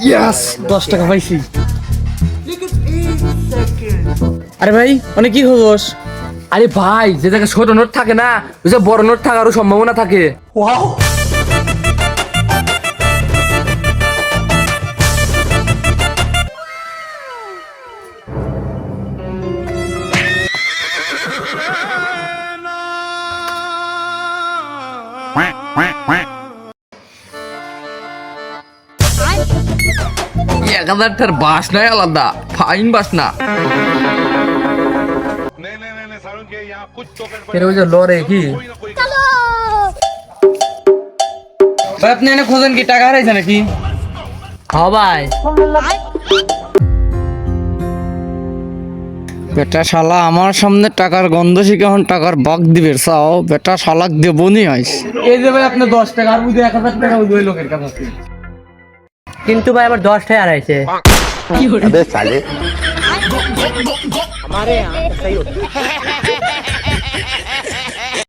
ইয়াস 10 টাকা পাইছি। আরে ভাই মানে কি খবর? আরে ভাই, যে জায়গায় ছোট নোট থাকে না, ওই যে বড় নোট থাকারও সম্ভাবনা থাকে। এক হাজারটার বাসনাই আলাদা, ফাইন বাসনা। ওই যে লরে কি ভাই আপনি এনে খোঁজেন কি টাকা হারাইছে নাকি? হ্যাঁ ভাই, বেটা শালা আমার সামনে টাকার গন্ধ শিখে এখন টাকার বাগ দিবে চাও, বেটা শালাক দেবনি আইস। এই যে ভাই আপনি 10 টাকা আর বুঝে 1000 টাকা ওই লোকের কাছে। কিন্তু ভাই আমার 10টাই হারাইছে। अबे साले हमारे यहाँ ऐसा ही होता है।